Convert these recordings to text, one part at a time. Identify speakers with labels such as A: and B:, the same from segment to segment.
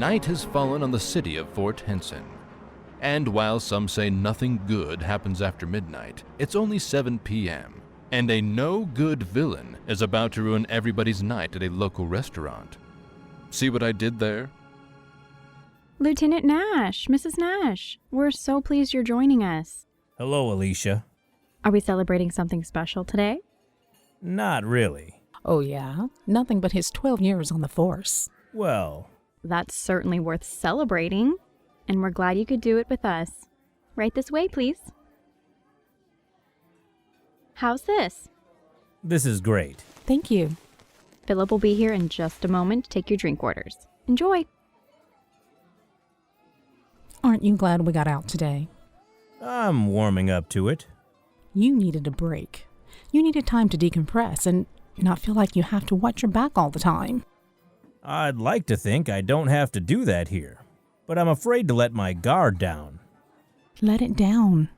A: Night has fallen on the city of Fort Henson. And while some say nothing good happens after midnight, it's only 7 p.m., and a no-good villain is about to ruin everybody's night at a local restaurant. See what I did there?
B: Lieutenant Nash, Mrs. Nash, we're so pleased you're joining us.
C: Hello, Alicia.
B: Are we celebrating something special today?
C: Not really.
D: Oh yeah? Nothing but his 12 years on the force.
C: Well...
B: That's certainly worth celebrating, and we're glad you could do it with us. Right this way, please. How's this?
C: This is great.
D: Thank you.
B: Philip will be here in just a moment to take your drink orders. Enjoy.
D: Aren't you glad we got out today?
C: I'm warming up to it.
D: You needed a break. You needed time to decompress and not feel like you have to watch your back all the time.
C: I'd like to think I don't have to do that here, but I'm afraid to let my guard down.
D: Let it down.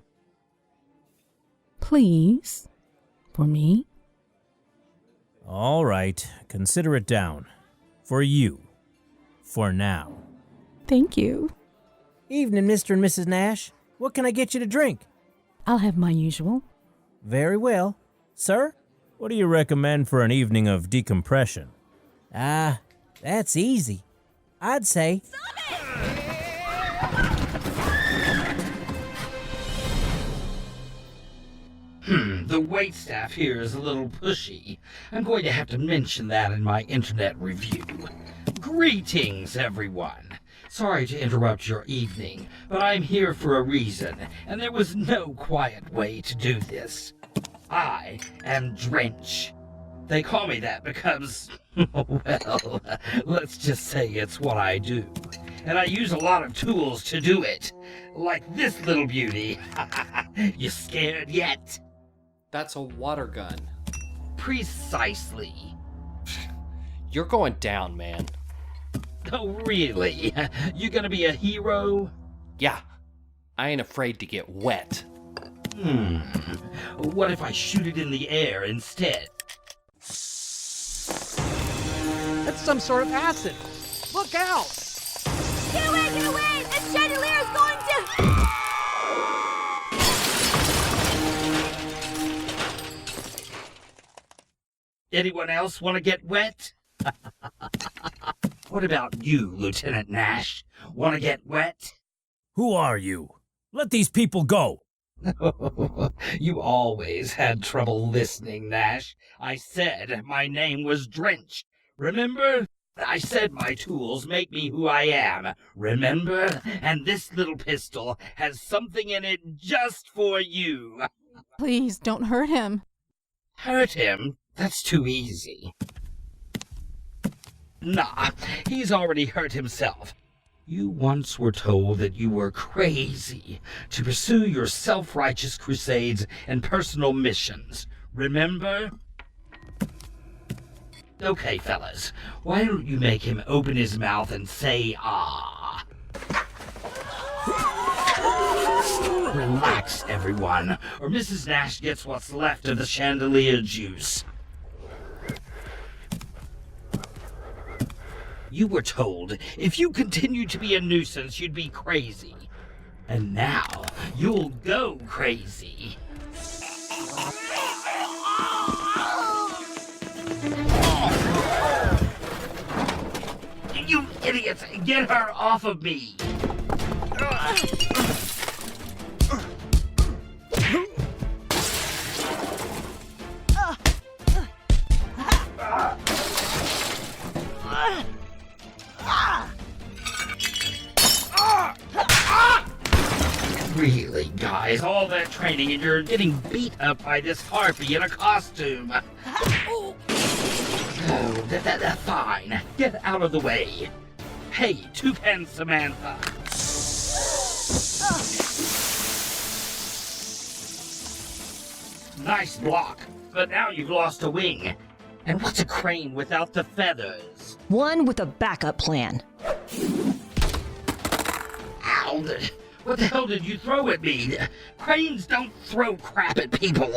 D: Please. For me.
C: All right, consider it down. For you. For now.
D: Thank you.
E: Evening, Mr. and Mrs. Nash. What can I get you to drink?
D: I'll have my usual.
E: Very well. Sir?
C: What do you recommend for an evening of decompression?
E: That's easy. I'd say...
F: The waitstaff here is a little pushy. I'm going to have to mention that in my internet review. Greetings, everyone. Sorry to interrupt your evening, but I'm here for a reason, and there was no quiet way to do this. I am Drench. They call me that because, well, let's just say it's what I do. And I use a lot of tools to do it. Like this little beauty. You scared yet?
G: That's a water gun.
F: Precisely.
G: You're going down, man.
F: Oh, really? You gonna be a hero?
G: Yeah, I ain't afraid to get wet.
F: What if I shoot it in the air instead?
H: That's some sort of acid. Look out!
I: Get away, get away! The chandelier is going to...
F: Anyone else want to get wet? What about you, Lieutenant Nash? Want to get wet?
C: Who are you? Let these people go!
F: You always had trouble listening, Nash. I said my name was Drench. Remember? I said my tools make me who I am. Remember? And this little pistol has something in it just for you.
D: Please, don't hurt him.
F: Hurt him? That's too easy. Nah, he's already hurt himself. You once were told that you were crazy to pursue your self-righteous crusades and personal missions. Remember? Okay, fellas, why don't you make him open his mouth and say, ah? Relax, everyone, or Mrs. Nash gets what's left of the chandelier juice. You were told if you continued to be a nuisance, you'd be crazy. And now, you'll go crazy. You idiots! Get her off of me! Really, guys, all that training and you're getting beat up by this harpy in a costume. Oh, fine. Get out of the way. Hey, Toucan Samantha. Nice block, but now you've lost a wing. And what's a crane without the feathers?
J: One with a backup plan.
F: Ow! What the hell did you throw at me? Cranes don't throw crap at people.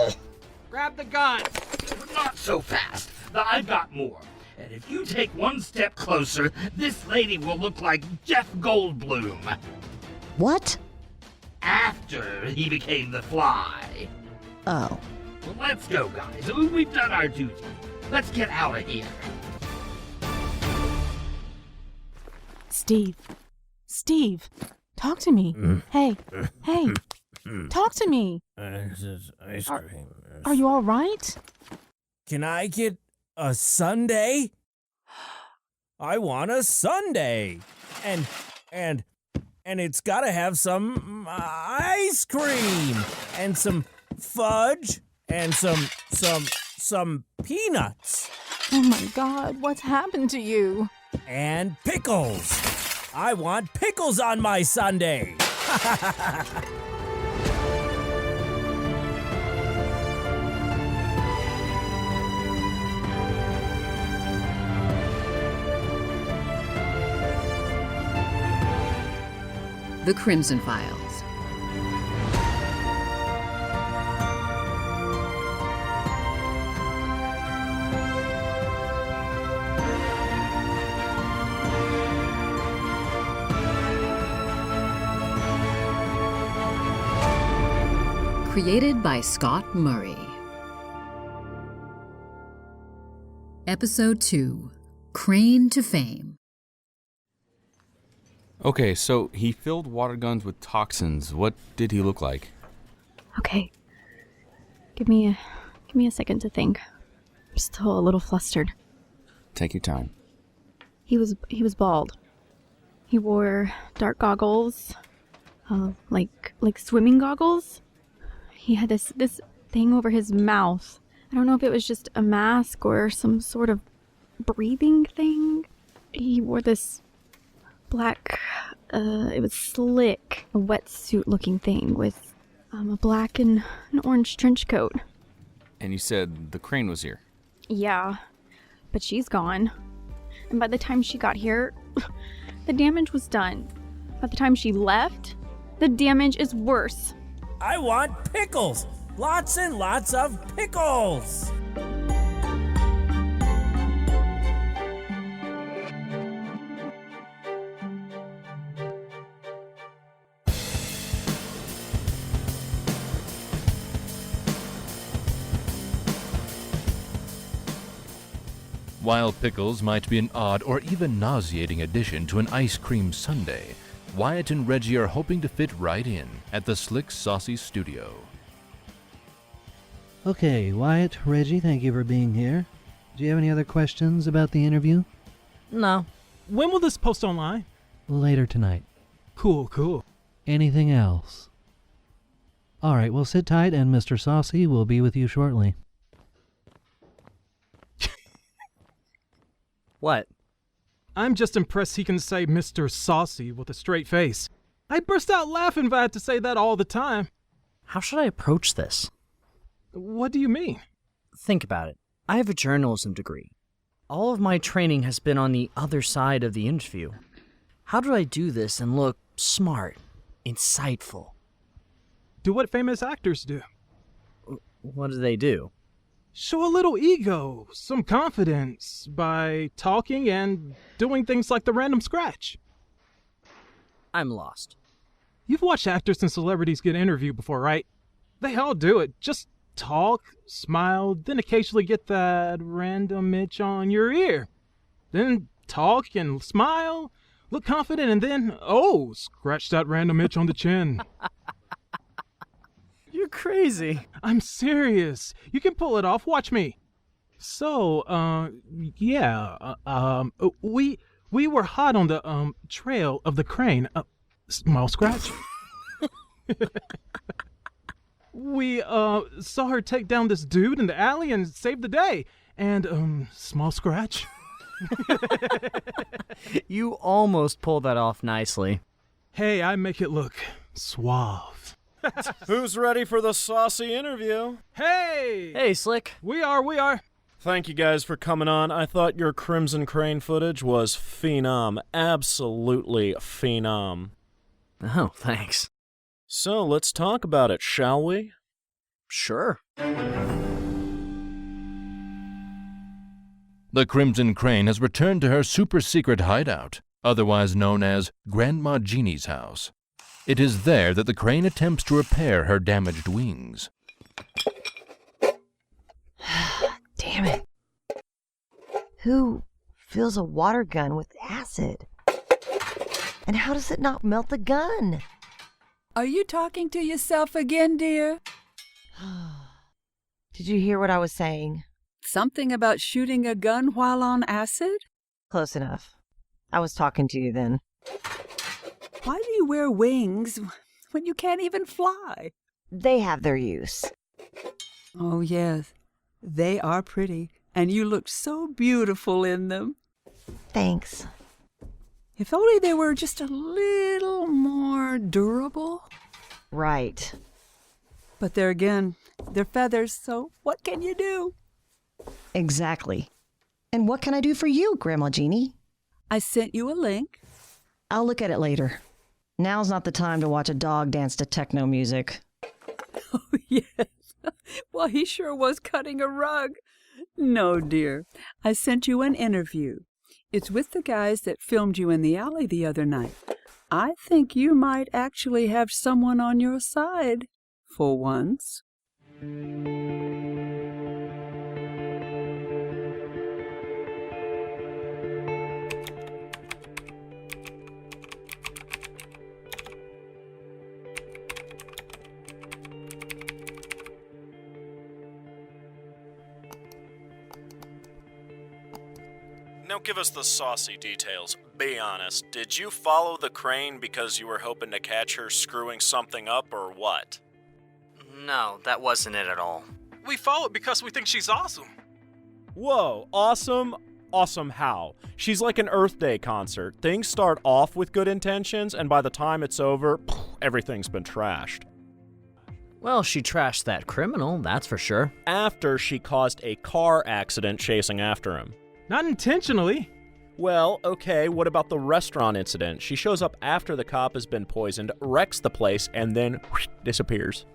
H: Grab the gun!
F: Not so fast. I've got more. And if you take one step closer, this lady will look like Jeff Goldblum.
J: What?
F: After he became the Fly.
J: Oh.
F: Well, let's go, guys. We've done our duty. Let's get out of here.
D: Steve, talk to me. Hey, talk to me.
C: This is ice cream.
D: Are you all right?
C: Can I get a sundae? I want a sundae. And it's gotta have some ice cream and some fudge and some peanuts.
D: Oh my God, what's happened to you?
C: And pickles. I want pickles on my sundae.
K: The Crimson Files. Created by Scott Murray. Episode 2, Crane to Fame.
L: Okay, so he filled water guns with toxins. What did he look like?
B: Okay. Give me a second to think. I'm still a little flustered.
L: Take your time.
B: He was bald. He wore dark goggles, like swimming goggles. He had this thing over his mouth. I don't know if it was just a mask or some sort of breathing thing. He wore this black, it was slick, a wetsuit looking thing with a black and an orange trench coat.
L: And you said the crane was here?
B: Yeah, but she's gone. And by the time she got here, the damage was done. By the time she left, the damage is worse.
C: I want pickles! Lots and lots of pickles!
A: While pickles might be an odd or even nauseating addition to an ice cream sundae, Wyatt and Reggie are hoping to fit right in at the Slick Saucy studio.
M: Okay, Wyatt, Reggie, thank you for being here. Do you have any other questions about the interview?
H: No. When will this post online?
M: Later tonight.
H: Cool.
M: Anything else? All right, well, sit tight, and Mr. Saucy will be with you shortly.
N: What?
H: I'm just impressed he can say Mr. Saucy with a straight face. I burst out laughing if I had to say that all the time.
N: How should I approach this?
H: What do you mean?
N: Think about it. I have a journalism degree. All of my training has been on the other side of the interview. How do I do this and look smart, insightful?
H: Do what famous actors do.
N: What do they do?
H: Show a little ego, some confidence, by talking and doing things like the random scratch.
N: I'm lost.
H: You've watched actors and celebrities get interviewed before, right? They all do it. Just talk, smile, then occasionally get that random itch on your ear. Then talk and smile, look confident, and then, scratch that random itch on the chin.
N: You're crazy.
H: I'm serious. You can pull it off. Watch me. So, we were hot on the trail of the crane. Small scratch. We saw her take down this dude in the alley and save the day. And small scratch.
N: You almost pulled that off nicely.
H: Hey, I make it look suave.
O: Who's ready for the saucy interview?
H: Hey!
N: Hey, Slick.
H: We are.
O: Thank you guys for coming on. I thought your Crimson Crane footage was phenom. Absolutely phenom.
N: Oh, thanks.
O: So, let's talk about it, shall we?
N: Sure.
A: The Crimson Crane has returned to her super-secret hideout, otherwise known as Grandma Jeannie's house. It is there that the crane attempts to repair her damaged wings.
J: Damn it. Who fills a water gun with acid? And how does it not melt the gun?
P: Are you talking to yourself again, dear?
J: Did you hear what I was saying?
P: Something about shooting a gun while on acid?
J: Close enough. I was talking to you then.
P: Why do you wear wings when you can't even fly?
J: They have their use.
P: Oh, yes. They are pretty, and you look so beautiful in them.
J: Thanks.
P: If only they were just a little more durable.
J: Right.
P: But there again, they're feathers, so what can you do?
J: Exactly. And what can I do for you, Grandma Jeannie?
P: I sent you a link.
J: I'll look at it later. Now's not the time to watch a dog dance to techno music.
P: Oh, yes. Well, he sure was cutting a rug. No, dear. I sent you an interview. It's with the guys that filmed you in the alley the other night. I think you might actually have someone on your side, for once.
O: Now give us the saucy details. Be honest, did you follow the crane because you were hoping to catch her screwing something up or what?
N: No, that wasn't it at all.
H: We follow it because we think she's awesome.
O: Whoa, awesome? Awesome how? She's like an Earth Day concert. Things start off with good intentions, and by the time it's over, everything's been trashed.
N: Well, she trashed that criminal, that's for sure.
O: After she caused a car accident chasing after him.
H: Not intentionally.
O: Well, okay, what about the restaurant incident? She shows up after the cop has been poisoned, wrecks the place, and then disappears.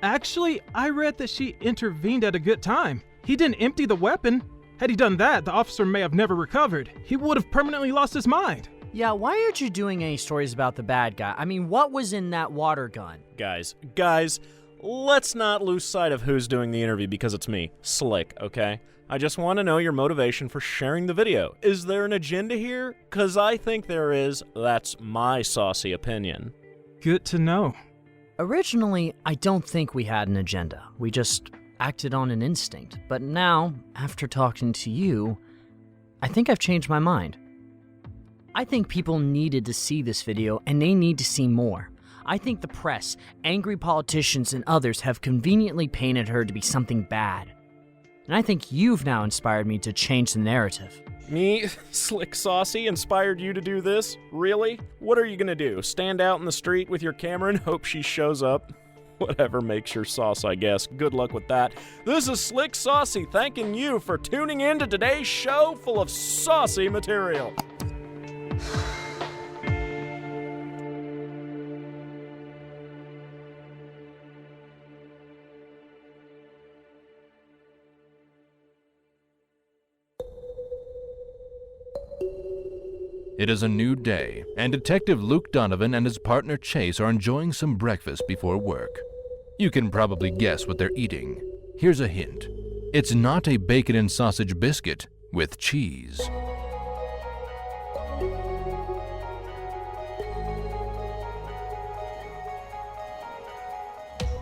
H: Actually, I read that she intervened at a good time. He didn't empty the weapon. Had he done that, the officer may have never recovered. He would have permanently lost his mind.
N: Yeah, why aren't you doing any stories about the bad guy? I mean, what was in that water gun?
O: Guys, let's not lose sight of who's doing the interview because it's me, Slick, okay? I just want to know your motivation for sharing the video. Is there an agenda here? 'Cause I think there is. That's my saucy opinion.
H: Good to know.
N: Originally, I don't think we had an agenda. We just acted on an instinct. But now, after talking to you, I think I've changed my mind. I think people needed to see this video, and they need to see more. I think the press, angry politicians, and others have conveniently painted her to be something bad. And I think you've now inspired me to change the narrative.
O: Me, Slick Saucy, inspired you to do this? Really? What are you gonna do? Stand out in the street with your camera and hope she shows up? Whatever makes your sauce, I guess. Good luck with that. This is Slick Saucy thanking you for tuning in to today's show full of saucy material.
A: It is a new day, and Detective Luke Donovan and his partner Chase are enjoying some breakfast before work. You can probably guess what they're eating. Here's a hint. It's not a bacon and sausage biscuit with cheese.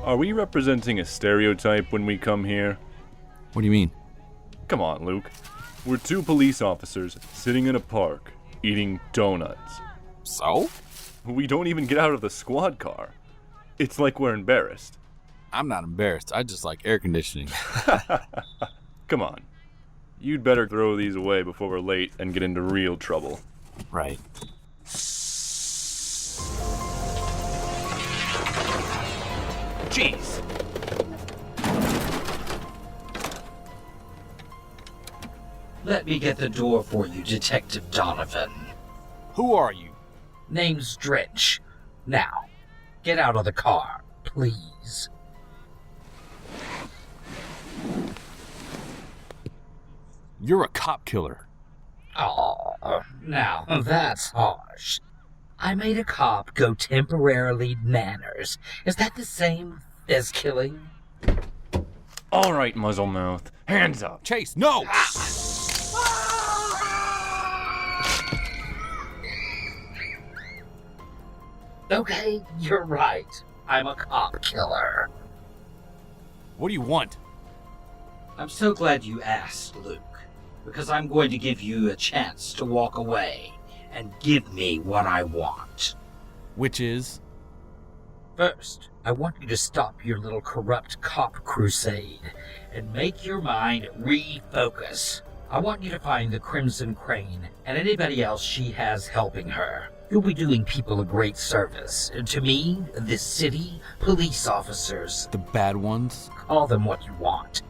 Q: Are we representing a stereotype when we come here?
L: What do you mean?
Q: Come on, Luke. We're two police officers sitting in a park, eating donuts.
L: So?
Q: We don't even get out of the squad car. It's like we're embarrassed.
L: I'm not embarrassed. I just like air conditioning.
Q: Come on. You'd better throw these away before we're late and get into real trouble.
L: Right.
Q: Jeez.
F: Let me get the door for you, Detective Donovan.
L: Who are you?
F: Name's Drench. Now, get out of the car, please.
L: You're a cop killer.
F: Oh, now that's harsh. I made a cop go temporarily manners. Is that the same as killing?
L: All right, Muzzlemouth. Hands up. Chase, no!
F: Okay, you're right. I'm a cop killer.
L: What do you want?
F: I'm so glad you asked, Luke, because I'm going to give you a chance to walk away and give me what I want.
L: Which is?
F: First, I want you to stop your little corrupt cop crusade and make your mind refocus. I want you to find the Crimson Crane and anybody else she has helping her. You'll be doing people a great service. And to me, this city, police officers.
L: The bad ones?
F: Call them what you want.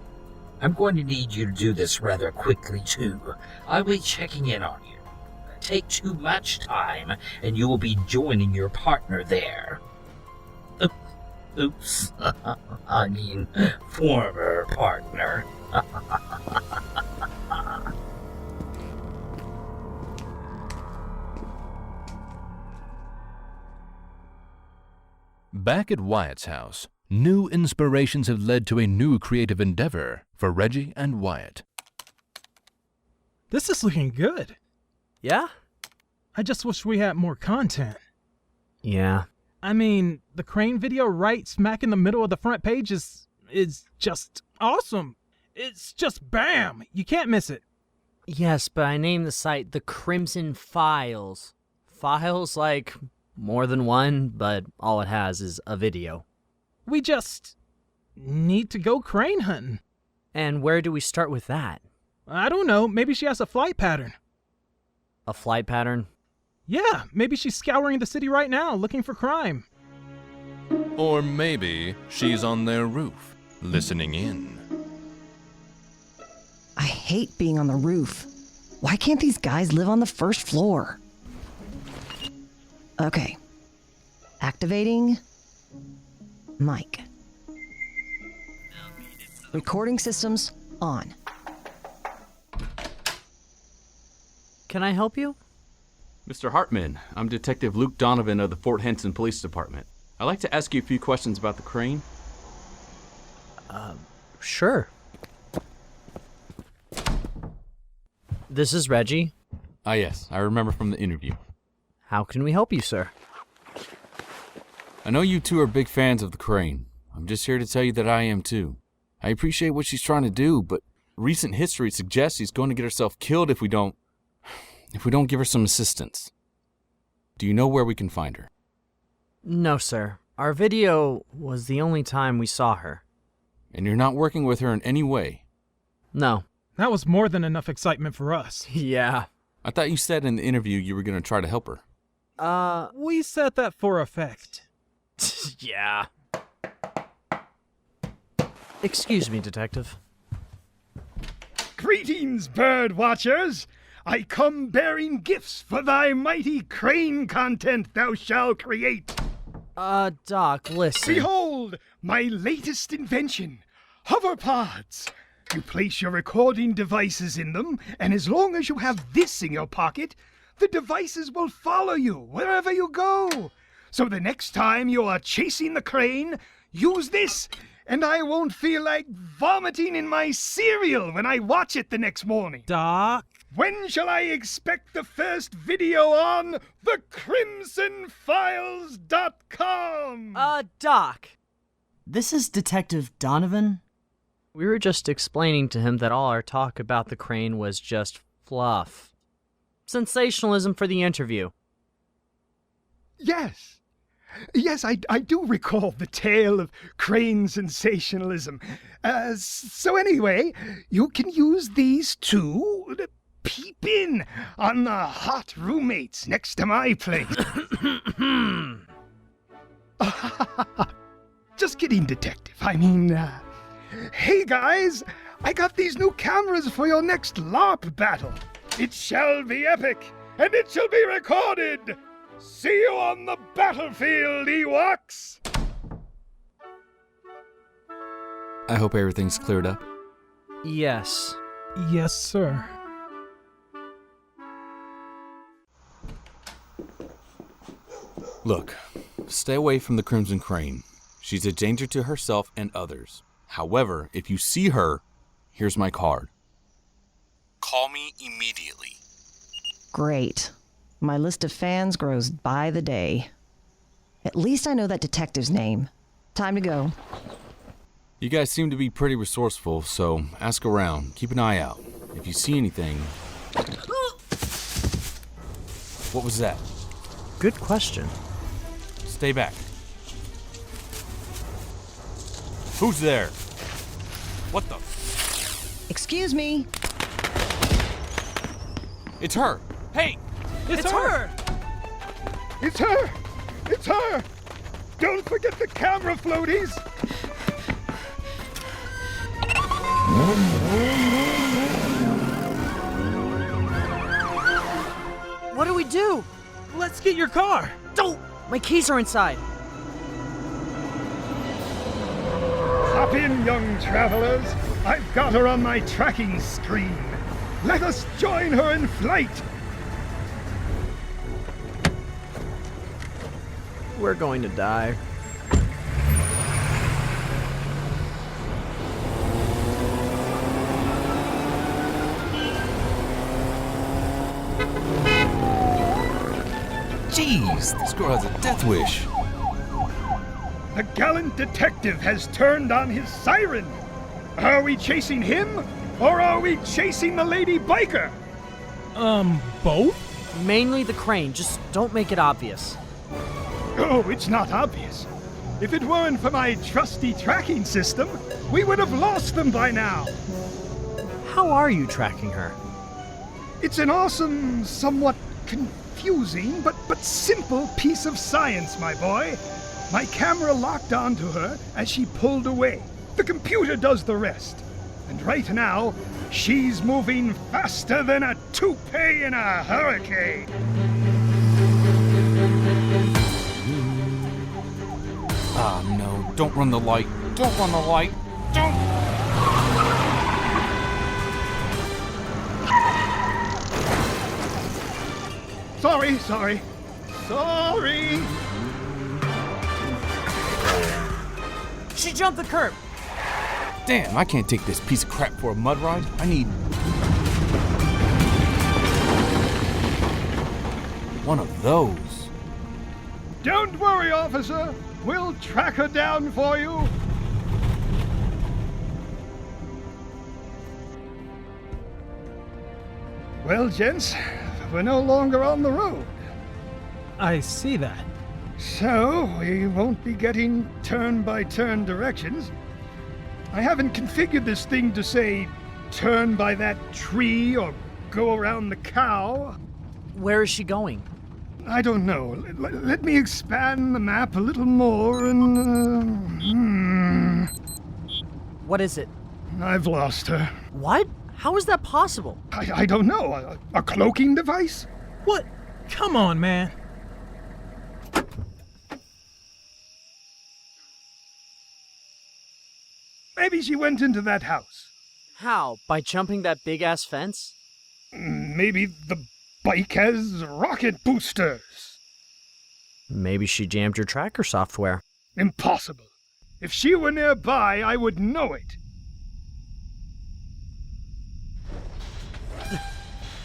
F: I'm going to need you to do this rather quickly, too. I'll be checking in on you. Take too much time, and you will be joining your partner there. Oops. I mean, former partner.
A: Back at Wyatt's house, new inspirations have led to a new creative endeavor for Reggie and Wyatt.
H: This is looking good.
N: Yeah?
H: I just wish we had more content.
N: Yeah.
H: I mean, the crane video right smack in the middle of the front page is just awesome. It's just bam! You can't miss it.
N: Yes, but I named the site The Crimson Files. Files like more than one, but all it has is a video.
H: We just need to go crane hunting.
N: And where do we start with that?
H: I don't know. Maybe she has a flight pattern.
N: A flight pattern?
H: Yeah, maybe she's scouring the city right now, looking for crime.
A: Or maybe she's on their roof, listening in.
J: I hate being on the roof. Why can't these guys live on the first floor? Okay. Activating mic. Recording systems on.
N: Can I help you?
L: Mr. Hartman, I'm Detective Luke Donovan of the Fort Henson Police Department. I'd like to ask you a few questions about the crane.
N: Sure. This is Reggie.
L: Ah, yes, I remember from the interview.
N: How can we help you, sir?
L: I know you two are big fans of the crane. I'm just here to tell you that I am too. I appreciate what she's trying to do, but recent history suggests she's going to get herself killed if we don't give her some assistance. Do you know where we can find her?
N: No, sir. Our video was the only time we saw her.
L: And you're not working with her in any way?
N: No.
H: That was more than enough excitement for us.
N: Yeah.
L: I thought you said in the interview you were going to try to help her.
H: We said that for effect.
N: Yeah. Excuse me, Detective.
R: Greetings, bird watchers! I come bearing gifts for thy mighty crane content thou shalt create.
N: Doc, listen.
R: Behold, my latest invention, hoverpods. You place your recording devices in them, and as long as you have this in your pocket, the devices will follow you wherever you go. So the next time you are chasing the crane, use this, and I won't feel like vomiting in my cereal when I watch it the next morning.
H: Doc?
R: When shall I expect the first video on thecrimsonfiles.com?
N: Doc. This is Detective Donovan. We were just explaining to him that all our talk about the crane was just fluff. Sensationalism for the interview.
R: Yes. Yes, I do recall the tale of crane sensationalism. So anyway, you can use these two to peep in on the hot roommates next to my place. Just kidding, Detective. I mean, hey guys, I got these new cameras for your next LARP battle. It shall be epic, and it shall be recorded. See you on the battlefield, Ewoks!
L: I hope everything's cleared up.
N: Yes.
H: Yes, sir.
L: Look, stay away from the Crimson Crane. She's a danger to herself and others. However, if you see her, here's my card. Call me immediately.
J: Great. My list of fans grows by the day. At least I know that detective's name. Time to go.
L: You guys seem to be pretty resourceful, so ask around. Keep an eye out. If you see anything... What was that?
N: Good question.
L: Stay back. Who's there? What the?
J: Excuse me.
L: It's her. Hey!
H: It's her!
R: It's her! It's her! Don't forget the camera floaties!
E: What do we do?
H: Let's get your car!
E: Don't! My keys are inside.
R: Hop in, young travelers. I've got her on my tracking screen. Let us join her in flight.
N: We're going to die.
L: Jeez, this girl has a death wish.
R: The gallant detective has turned on his siren. Are we chasing him, or are we chasing the lady biker?
H: Both?
E: Mainly the crane. Just don't make it obvious.
R: Oh, it's not obvious. If it weren't for my trusty tracking system, we would have lost them by now.
N: How are you tracking her?
R: It's an awesome, somewhat confusing, but simple piece of science, my boy. My camera locked onto her as she pulled away. The computer does the rest. And right now, she's moving faster than a toupee in a hurricane.
L: Ah, no, don't run the light. Don't run the light. Don't!
R: Sorry.
E: She jumped the curb.
L: Damn, I can't take this piece of crap for a mud ride. I need... one of those.
R: Don't worry, officer. We'll track her down for you. Well, gents, we're no longer on the road.
H: I see that.
R: So, we won't be getting turn-by-turn directions. I haven't configured this thing to say, turn by that tree or go around the cow.
E: Where is she going?
R: I don't know. Let me expand the map a little more and...
E: What is it?
R: I've lost her.
E: What? How is that possible?
R: I don't know. A cloaking device?
H: What? Come on, man.
R: Maybe she went into that house.
E: How? By jumping that big-ass fence?
R: Maybe the bike has rocket boosters.
N: Maybe she jammed your tracker software.
R: Impossible. If she were nearby, I would know it.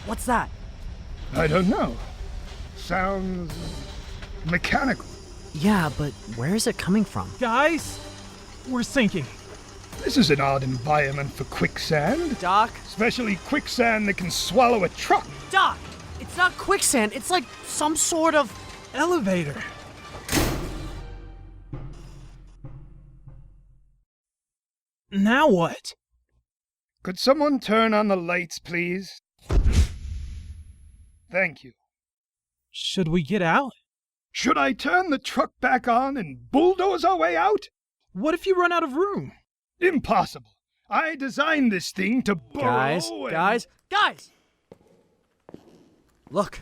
E: What's that?
R: I don't know. Sounds mechanical.
N: Yeah, but where is it coming from?
H: Guys, we're sinking.
R: This is an odd environment for quicksand.
E: Doc?
R: Especially quicksand that can swallow a truck.
E: Doc! It's not quicksand. It's like some sort of...
H: elevator. Now what?
R: Could someone turn on the lights, please? Thank you.
H: Should we get out?
R: Should I turn the truck back on and bulldoze our way out?
H: What if you run out of room?
R: Impossible. I designed this thing to burrow
E: Guys! Look.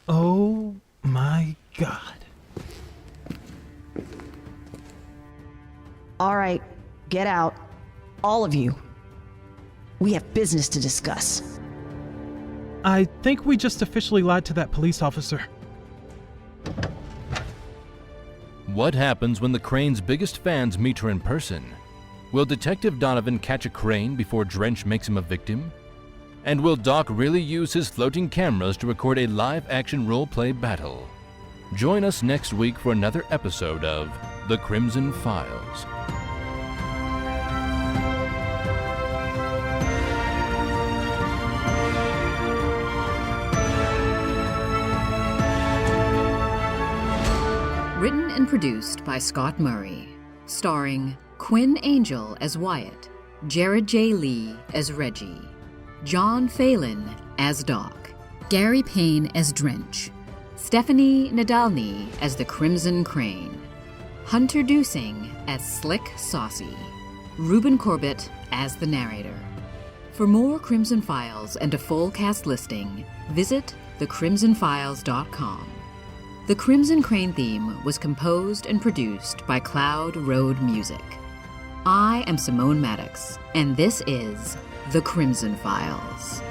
H: Oh my God.
J: All right, get out. All of you. We have business to discuss.
H: I think we just officially lied to that police officer.
A: What happens when the Crane's biggest fans meet her in person? Will Detective Donovan catch a Crane before Drench makes him a victim? And will Doc really use his floating cameras to record a live-action role-play battle? Join us next week for another episode of The Crimson Files.
K: Written and produced by Scott Murray. Starring Quinn Angel as Wyatt, Jared J. Lee as Reggie, John Phelan as Doc, Gary Payne as Drench, Stephanie Nadalny as the Crimson Crane, Hunter Dusing as Slick Saucy, Reuben Corbett as the narrator. For more Crimson Files and a full cast listing, visit thecrimsonfiles.com. The Crimson Crane theme was composed and produced by Cloud Road Music. I am Simone Maddox, and this is The Crimson Files.